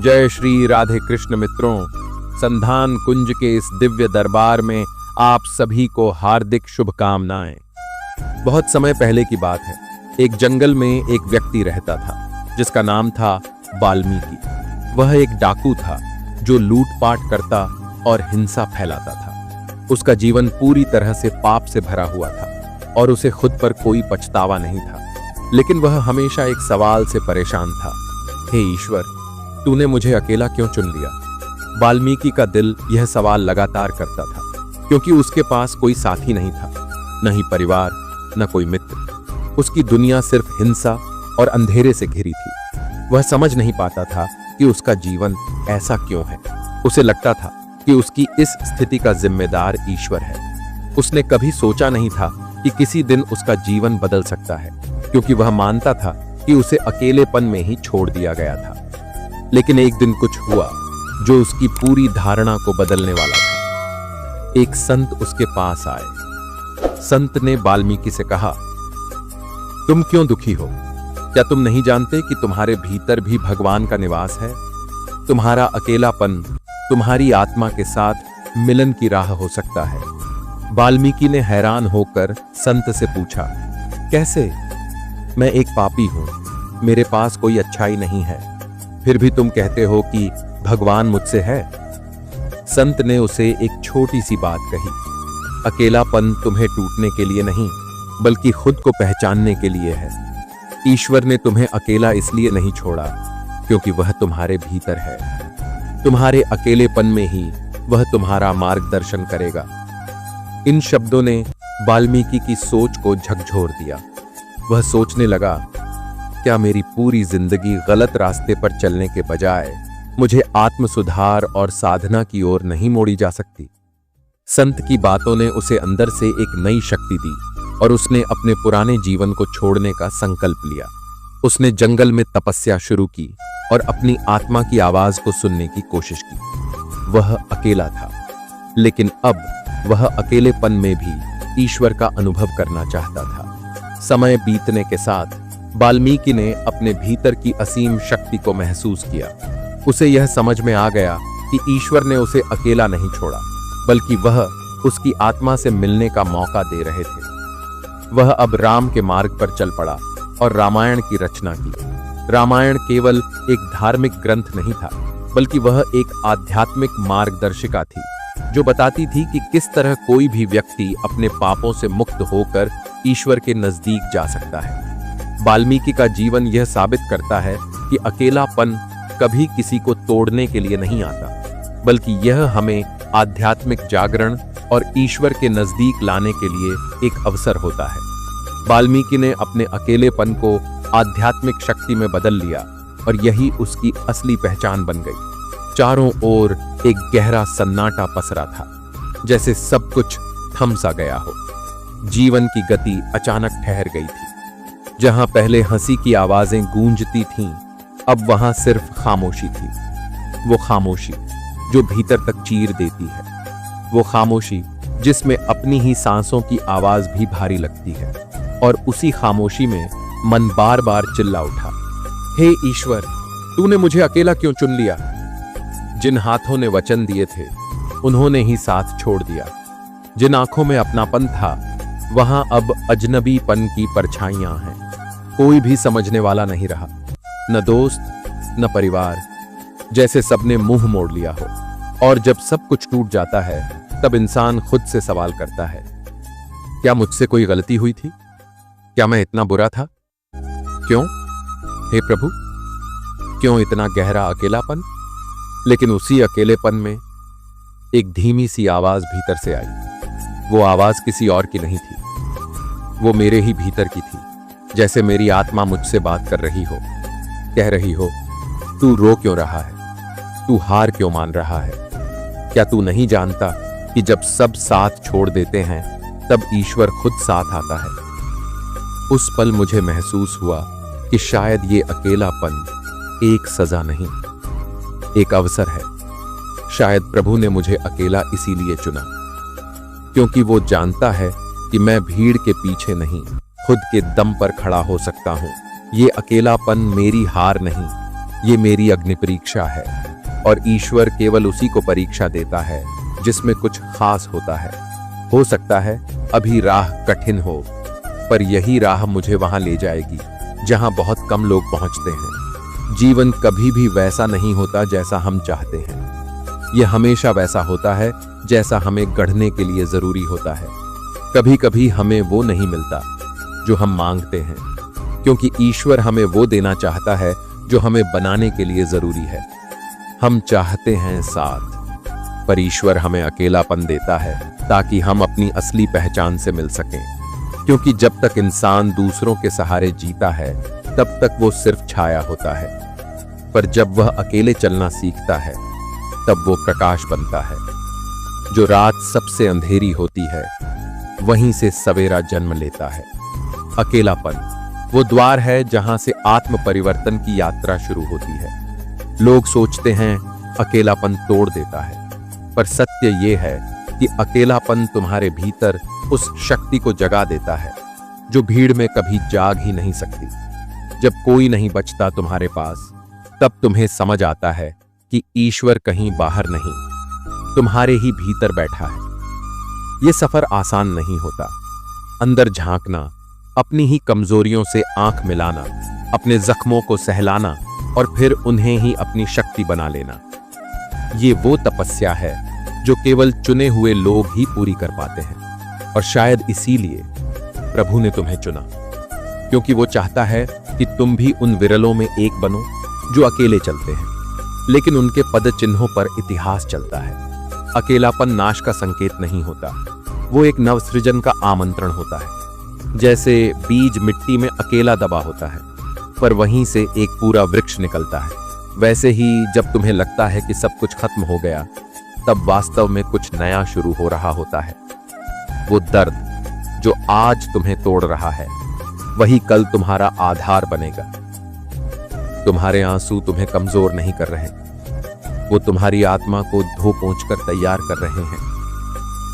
जय श्री राधे कृष्ण मित्रों, संधान कुंज के इस दिव्य दरबार में आप सभी को हार्दिक शुभकामनाएं। बहुत समय पहले की बात है। एक जंगल में एक व्यक्ति रहता था जिसका नाम था वाल्मीकि। वह एक डाकू था जो लूटपाट करता और हिंसा फैलाता था। उसका जीवन पूरी तरह से पाप से भरा हुआ था और उसे खुद पर कोई पछतावा नहीं था। लेकिन वह हमेशा एक सवाल से परेशान था, हे ईश्वर, तूने मुझे अकेला क्यों चुन लिया? वाल्मीकि का दिल यह सवाल लगातार करता था, क्योंकि उसके पास कोई साथी नहीं था, न ही परिवार, न कोई मित्र। उसकी दुनिया सिर्फ हिंसा और अंधेरे से घिरी थी। वह समझ नहीं पाता था कि उसका जीवन ऐसा क्यों है। उसे लगता था कि उसकी इस स्थिति का जिम्मेदार ईश्वर है। उसने कभी सोचा नहीं था कि किसी दिन उसका जीवन बदल सकता है, क्योंकि वह मानता था कि उसे अकेलेपन में ही छोड़ दिया गया था। लेकिन एक दिन कुछ हुआ जो उसकी पूरी धारणा को बदलने वाला था। एक संत उसके पास आए। संत ने वाल्मीकि से कहा, तुम क्यों दुखी हो? क्या तुम नहीं जानते कि तुम्हारे भीतर भी भगवान का निवास है? तुम्हारा अकेलापन तुम्हारी आत्मा के साथ मिलन की राह हो सकता है। वाल्मीकि ने हैरान होकर संत से पूछा, कैसे? मैं एक पापी हूं, मेरे पास कोई अच्छाई नहीं है, फिर भी तुम कहते हो कि भगवान मुझसे है। संत ने उसे एक छोटी सी बात कही, अकेलापन तुम्हें टूटने के लिए नहीं, बल्कि खुद को पहचानने के लिए है। ईश्वर ने तुम्हें अकेला इसलिए नहीं छोड़ा क्योंकि वह तुम्हारे भीतर है। तुम्हारे अकेलेपन में ही वह तुम्हारा मार्गदर्शन करेगा। इन शब्दों ने वाल्मीकि की सोच को झकझोर दिया। वह सोचने लगा, क्या मेरी पूरी जिंदगी गलत रास्ते पर चलने के बजाय मुझे आत्म सुधार और साधना की ओर नहीं मोड़ी जा सकती? संत की बातों ने उसे अंदर से एक नई शक्ति दी और उसने अपने पुराने जीवन को छोड़ने का संकल्प लिया। उसने जंगल में तपस्या शुरू की और अपनी आत्मा की आवाज को सुनने की कोशिश की। वह अकेला था, लेकिन अब वह अकेलेपन में भी ईश्वर का अनुभव करना चाहता था। समय बीतने के साथ वाल्मीकि ने अपने भीतर की असीम शक्ति को महसूस किया। उसे यह समझ में आ गया कि ईश्वर ने उसे अकेला नहीं छोड़ा, बल्कि वह उसकी आत्मा से मिलने का मौका दे रहे थे। वह अब राम के मार्ग पर चल पड़ा और रामायण की रचना की। रामायण केवल एक धार्मिक ग्रंथ नहीं था, बल्कि वह एक आध्यात्मिक मार्गदर्शिका थी, जो बताती थी कि किस तरह कोई भी व्यक्ति अपने पापों से मुक्त होकर ईश्वर के नजदीक जा सकता है। वाल्मीकि का जीवन यह साबित करता है कि अकेलापन कभी किसी को तोड़ने के लिए नहीं आता, बल्कि यह हमें आध्यात्मिक जागरण और ईश्वर के नजदीक लाने के लिए एक अवसर होता है। वाल्मीकि ने अपने अकेलेपन को आध्यात्मिक शक्ति में बदल लिया और यही उसकी असली पहचान बन गई। चारों ओर एक गहरा सन्नाटा पसरा था, जैसे सब कुछ थम सा गया हो। जीवन की गति अचानक ठहर गई थी। जहां पहले हंसी की आवाजें गूंजती थीं, अब वहां सिर्फ खामोशी थी। वो खामोशी जो भीतर तक चीर देती है, वो खामोशी जिसमें अपनी ही सांसों की आवाज भी भारी लगती है। और उसी खामोशी में मन बार बार चिल्ला उठा, हे ईश्वर, तूने मुझे अकेला क्यों चुन लिया? जिन हाथों ने वचन दिए थे, उन्होंने ही साथ छोड़ दिया। जिन आंखों में अपनापन था, वहां अब अजनबीपन की परछाइयां हैं। कोई भी समझने वाला नहीं रहा, न दोस्त न परिवार, जैसे सबने मुंह मोड़ लिया हो। और जब सब कुछ टूट जाता है, तब इंसान खुद से सवाल करता है, क्या मुझसे कोई गलती हुई थी? क्या मैं इतना बुरा था? क्यों हे प्रभु, क्यों इतना गहरा अकेलापन? लेकिन उसी अकेलेपन में एक धीमी सी आवाज भीतर से आई। वो आवाज किसी और की नहीं थी, वो मेरे ही भीतर की थी। जैसे मेरी आत्मा मुझसे बात कर रही हो, कह रही हो, तू रो क्यों रहा है? तू हार क्यों मान रहा है? क्या तू नहीं जानता कि जब सब साथ छोड़ देते हैं, तब ईश्वर खुद साथ आता है? उस पल मुझे महसूस हुआ कि शायद ये अकेलापन एक सजा नहीं, एक अवसर है। शायद प्रभु ने मुझे अकेला इसीलिए चुना, क्योंकि वो जानता है कि मैं भीड़ के पीछे नहीं, खुद के दम पर खड़ा हो सकता हूं। ये अकेलापन मेरी हार नहीं, ये मेरी अग्नि परीक्षा है और ईश्वर केवल उसी को परीक्षा देता है जिसमें कुछ खास होता है। हो सकता है अभी राह कठिन हो, पर यही राह मुझे वहां ले जाएगी जहां बहुत कम लोग पहुंचते हैं। जीवन कभी भी वैसा नहीं होता जैसा हम चाहते हैं। यह हमेशा वैसा होता है जैसा हमें गढ़ने के लिए जरूरी होता है। कभी कभी हमें वो नहीं मिलता जो हम मांगते हैं, क्योंकि ईश्वर हमें वो देना चाहता है जो हमें बनाने के लिए जरूरी है। हम चाहते हैं साथ, पर ईश्वर हमें अकेलापन देता है ताकि हम अपनी असली पहचान से मिल सकें। क्योंकि जब तक इंसान दूसरों के सहारे जीता है तब तक वो सिर्फ छाया होता है, पर जब वह अकेले चलना सीखता है तब वो प्रकाश बनता है। जो रात सबसे अंधेरी होती है वहीं से सवेरा जन्म लेता है। अकेलापन वो द्वार है जहां से आत्म परिवर्तन की यात्रा शुरू होती है। लोग सोचते हैं अकेलापन तोड़ देता है, पर सत्य ये है कि अकेलापन तुम्हारे भीतर उस शक्ति को जगा देता है जो भीड़ में कभी जाग ही नहीं सकती। जब कोई नहीं बचता तुम्हारे पास, तब तुम्हें समझ आता है कि ईश्वर कहीं बाहर नहीं, तुम्हारे ही भीतर बैठा है। यह सफर आसान नहीं होता। अंदर झांकना, अपनी ही कमजोरियों से आंख मिलाना, अपने जख्मों को सहलाना और फिर उन्हें ही अपनी शक्ति बना लेना, ये वो तपस्या है जो केवल चुने हुए लोग ही पूरी कर पाते हैं। और शायद इसीलिए प्रभु ने तुम्हें चुना, क्योंकि वो चाहता है कि तुम भी उन विरलों में एक बनो जो अकेले चलते हैं, लेकिन उनके पद चिन्हों पर इतिहास चलता है। अकेलापन नाश का संकेत नहीं होता, वो एक नवसृजन का आमंत्रण होता है। जैसे बीज मिट्टी में अकेला दबा होता है, पर वहीं से एक पूरा वृक्ष निकलता है, वैसे ही जब तुम्हें लगता है कि सब कुछ खत्म हो गया, तब वास्तव में कुछ नया शुरू हो रहा होता है। वो दर्द जो आज तुम्हें तोड़ रहा है, वही कल तुम्हारा आधार बनेगा। तुम्हारे आंसू तुम्हें कमजोर नहीं कर रहे, वो तुम्हारी आत्मा को धो पोंछ कर तैयार कर रहे हैं।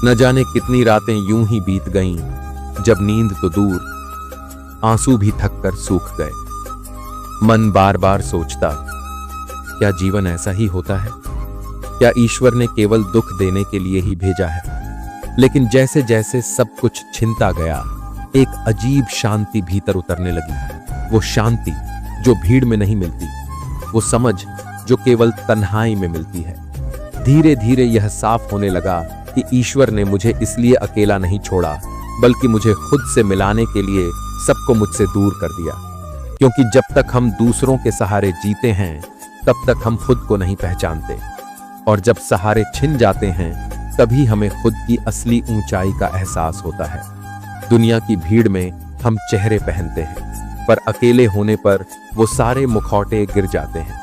न जाने कितनी रातें यूं ही बीत गईं, जब नींद तो दूर, आंसू भी थक कर सूख गए। मन बार बार सोचता, क्या जीवन ऐसा ही होता है? क्या ईश्वर ने केवल दुख देने के लिए ही भेजा है? लेकिन जैसे जैसे सब कुछ छिनता गया, एक अजीब शांति भीतर उतरने लगी। वो शांति जो भीड़ में नहीं मिलती, वो समझ जो केवल तन्हाई में मिलती है। धीरे धीरे यह साफ होने लगा कि ईश्वर ने मुझे इसलिए अकेला नहीं छोड़ा, बल्कि मुझे खुद से मिलाने के लिए सबको मुझसे दूर कर दिया। क्योंकि जब तक हम दूसरों के सहारे जीते हैं, तब तक हम खुद को नहीं पहचानते, और जब सहारे छिन जाते हैं, तभी हमें खुद की असली ऊंचाई का एहसास होता है। दुनिया की भीड़ में हम चेहरे पहनते हैं, पर अकेले होने पर वो सारे मुखौटे गिर जाते हैं,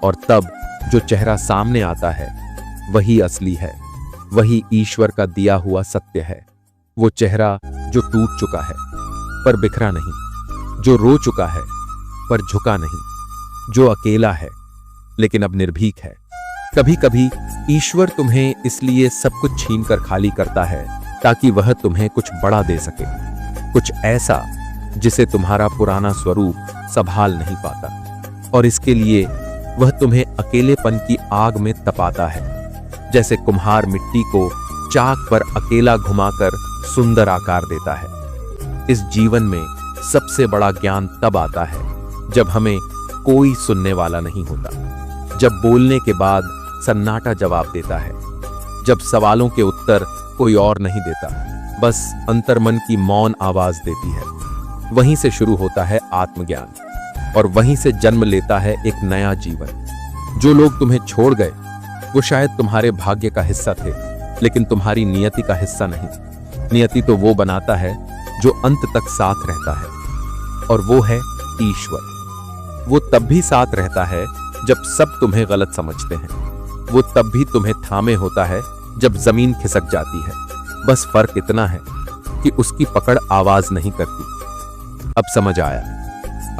और तब जो चेहरा सामने आता है वही असली है, वही ईश्वर का दिया हुआ सत्य है। वो चेहरा जो टूट चुका है पर बिखरा नहीं, जो रो चुका है पर झुका नहीं, जो अकेला है लेकिन अब निर्भीक है। कभी कभी ईश्वर तुम्हें इसलिए सब कुछ छीन कर खाली करता है ताकि वह तुम्हें कुछ बड़ा दे सके, कुछ ऐसा जिसे तुम्हारा पुराना स्वरूप संभाल नहीं पाता। और इसके लिए वह तुम्हें अकेलेपन की आग में तपाता है, जैसे कुम्हार मिट्टी को चाक पर अकेला घुमाकर सुंदर आकार देता है। इस जीवन में सबसे बड़ा ज्ञान तब आता है जब हमें कोई सुनने वाला नहीं होता, जब बोलने के बाद सन्नाटा जवाब देता है, जब सवालों के उत्तर कोई और नहीं देता, बस अंतर्मन की मौन आवाज देती है। वहीं से शुरू होता है आत्मज्ञान, और वहीं से जन्म लेता है एक नया जीवन। जो लोग तुम्हें छोड़ गए वो शायद तुम्हारे भाग्य का हिस्सा थे, लेकिन तुम्हारी नियति का हिस्सा नहीं। नियति तो वो बनाता है जो अंत तक साथ रहता है, और वो है ईश्वर। वो तब भी साथ रहता है जब सब तुम्हें गलत समझते हैं। वो तब भी तुम्हें थामे होता है जब जमीन खिसक जाती है। बस फर्क इतना है कि उसकी पकड़ आवाज नहीं करती। अब समझ आया,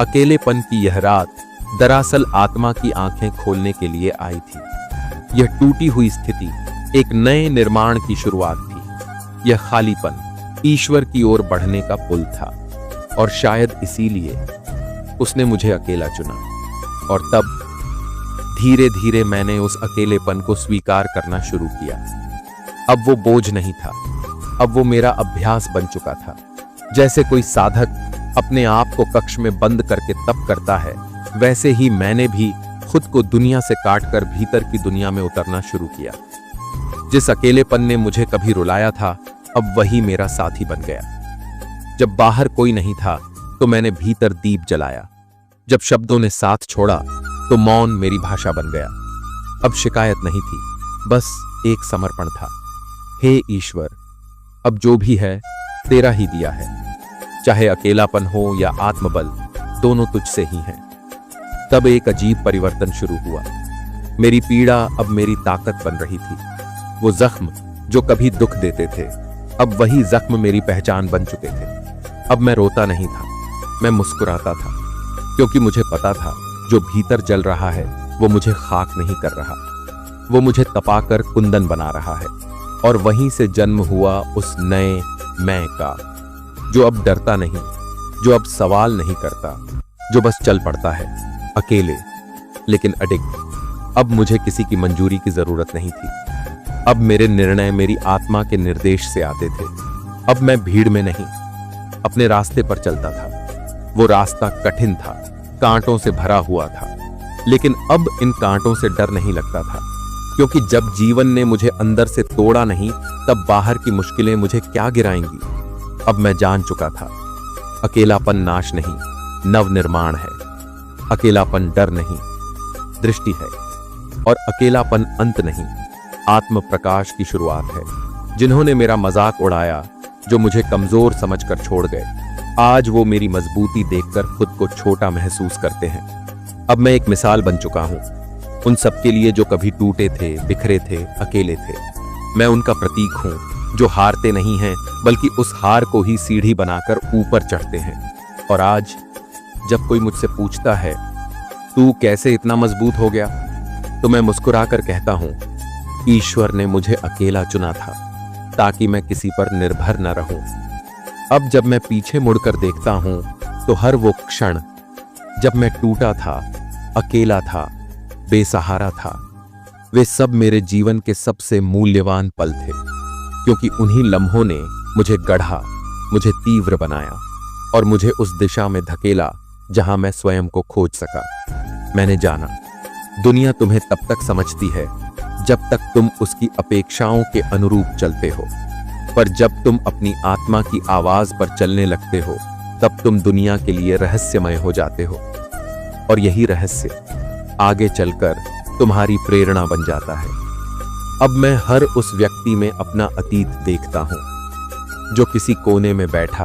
अकेलेपन की यह रात दरअसल आत्मा की आंखें खोलने के लिए आई थी। यह टूटी हुई स्थिति एक नए निर्माण की शुरुआत थी। यह खालीपन ईश्वर की ओर बढ़ने का पुल था, और शायद इसीलिए उसने मुझे अकेला चुना। और तब धीरे धीरे मैंने उस अकेलेपन को स्वीकार करना शुरू किया। अब वो बोझ नहीं था, अब वो मेरा अभ्यास बन चुका था। जैसे कोई साधक अपने आप को कक्ष में बंद करके तप करता है, वैसे ही मैंने भी खुद को दुनिया से काटकर भीतर की दुनिया में उतरना शुरू किया। जिस अकेलेपन ने मुझे कभी रुलाया था, अब वही मेरा साथी बन गया। जब बाहर कोई नहीं था तो मैंने भीतर दीप जलाया। जब शब्दों ने साथ छोड़ा तो मौन मेरी भाषा बन गया। अब शिकायत नहीं थी, बस एक समर्पण था। हे ईश्वर, अब जो भी है तेरा ही दिया है। चाहे अकेलापन हो या आत्मबल, दोनों तुझसे ही हैं। तब एक अजीब परिवर्तन शुरू हुआ। मेरी पीड़ा अब मेरी ताकत बन रही थी। वो जख्म जो कभी दुख देते थे, अब वही जख्म मेरी पहचान बन चुके थे। अब मैं रोता नहीं था, मैं मुस्कुराता था, क्योंकि मुझे पता था जो भीतर जल रहा है वो मुझे खाक नहीं कर रहा, वो मुझे तपाकर कुंदन बना रहा है। और वहीं से जन्म हुआ उस नए मैं का, जो अब डरता नहीं, जो अब सवाल नहीं करता, जो बस चल पड़ता है, अकेले लेकिन अडिग। अब मुझे किसी की मंजूरी की जरूरत नहीं थी। अब मेरे निर्णय मेरी आत्मा के निर्देश से आते थे। अब मैं भीड़ में नहीं, अपने रास्ते पर चलता था। वो रास्ता कठिन था, कांटों से भरा हुआ था, लेकिन अब इन कांटों से डर नहीं लगता था, क्योंकि जब जीवन ने मुझे अंदर से तोड़ा नहीं, तब बाहर की मुश्किलें मुझे क्या गिराएंगी। अब मैं जान चुका था, अकेलापन नाश नहीं, नवनिर्माण है। अकेलापन डर नहीं, दृष्टि है। और अकेलापन अंत नहीं, आत्म प्रकाश की शुरुआत है। जिन्होंने मेरा मजाक उड़ाया, जो मुझे कमजोर समझकर छोड़ गए, आज वो मेरी मजबूती देखकर खुद को छोटा महसूस करते हैं। अब मैं एक मिसाल बन चुका हूं उन सबके लिए जो कभी टूटे थे, बिखरे थे, अकेले थे। मैं उनका प्रतीक हूं जो हारते नहीं हैं, बल्कि उस हार को ही सीढ़ी बनाकर ऊपर चढ़ते हैं। और आज जब कोई मुझसे पूछता है, तू कैसे इतना मजबूत हो गया, तो मैं मुस्कुराकर कहता हूं, ईश्वर ने मुझे अकेला चुना था ताकि मैं किसी पर निर्भर न रहूं। अब जब मैं पीछे मुड़कर देखता हूं तो हर वो क्षण जब मैं टूटा था, अकेला था, बेसहारा था, वे सब मेरे जीवन के सबसे मूल्यवान पल थे, क्योंकि उन्हीं लम्हों ने मुझे गढ़ा, मुझे तीव्र बनाया और मुझे उस दिशा में धकेला जहां मैं स्वयं को खोज सका। मैंने जाना, दुनिया तुम्हें तब तक समझती है जब तक तुम उसकी अपेक्षाओं के अनुरूप चलते हो, पर जब तुम अपनी आत्मा की आवाज पर चलने लगते हो, तब तुम दुनिया के लिए रहस्यमय हो जाते हो। और यही रहस्य आगे चलकर तुम्हारी प्रेरणा बन जाता है। अब मैं हर उस व्यक्ति में अपना अतीत देखता हूं जो किसी कोने में बैठा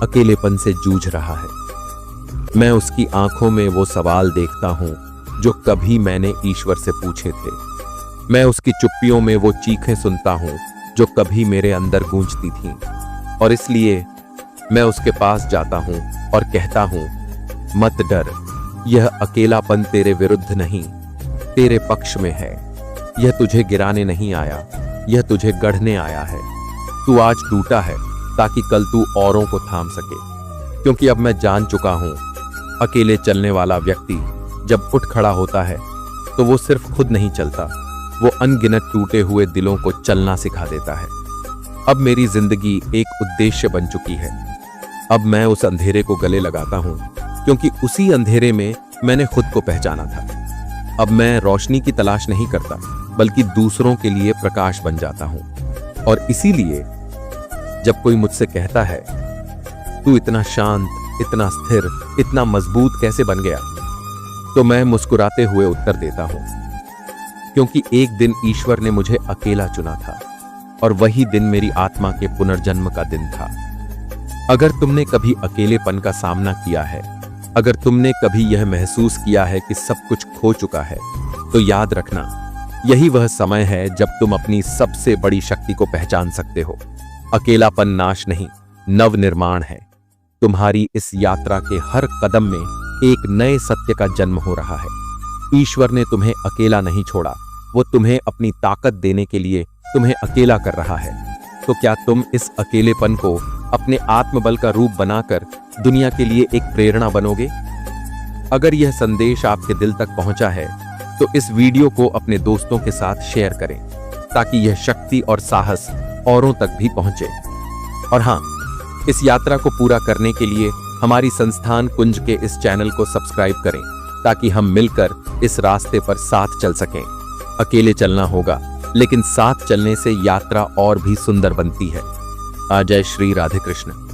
अकेलेपन से जूझ रहा है। मैं उसकी आंखों में वो सवाल देखता हूं जो कभी मैंने ईश्वर से पूछे थे। मैं उसकी चुप्पियों में वो चीखें सुनता हूं जो कभी मेरे अंदर गूंजती थीं। और इसलिए मैं उसके पास जाता हूं और कहता हूं, मत डर, यह अकेलापन तेरे विरुद्ध नहीं, तेरे पक्ष में है। यह तुझे गिराने नहीं आया, यह तुझे गढ़ने आया है। तू आज टूटा है ताकि कल तू औरों को थाम सके। क्योंकि अब मैं जान चुका हूं, अकेले चलने वाला व्यक्ति जब उठ खड़ा होता है तो वो सिर्फ खुद नहीं चलता, वो अनगिनत टूटे हुए दिलों को चलना सिखा देता है। अब मेरी जिंदगी एक उद्देश्य बन चुकी है। अब मैं उस अंधेरे को गले लगाता हूं, क्योंकि उसी अंधेरे में मैंने खुद को पहचाना था। अब मैं रोशनी की तलाश नहीं करता, बल्कि दूसरों के लिए प्रकाश बन जाता हूं। और इसीलिए जब कोई मुझसे कहता है, तू इतना शांत, इतना स्थिर, इतना मजबूत कैसे बन गया, तो मैं मुस्कुराते हुए उत्तर देता हूं, क्योंकि एक दिन ईश्वर ने मुझे अकेला चुना था और वही दिन मेरी आत्मा के पुनर्जन्म का दिन था। अगर तुमने कभी अकेलेपन का सामना किया है, अगर तुमने कभी यह महसूस किया है कि सब कुछ खो चुका है, तो याद रखना, यही वह समय है जब तुम अपनी सबसे बड़ी शक्ति को पहचान सकते हो। अकेलापन नाश नहीं, नवनिर्माण है। तुम्हारी इस यात्रा के हर कदम में एक नए सत्य का जन्म हो रहा है। ईश्वर ने तुम्हें अकेला नहीं छोड़ा, वो तुम्हें अपनी ताकत देने के लिए तुम्हें अकेला कर रहा है। तो क्या तुम इस अकेलेपन को अपने आत्मबल का रूप बनाकर दुनिया के लिए एक प्रेरणा बनोगे? अगर यह संदेश आपके दिल तक पहुंचा है, तो इस वीडियो को अपने दोस्तों के साथ शेयर करें ताकि यह शक्ति और साहस औरों तक भी पहुंचे। और हाँ, इस यात्रा को पूरा करने के लिए हमारी संस्थान कुंज के इस चैनल को सब्सक्राइब करें ताकि हम मिलकर इस रास्ते पर साथ चल सकें। अकेले चलना होगा, लेकिन साथ चलने से यात्रा और भी सुंदर बनती है। जय श्री राधे कृष्ण।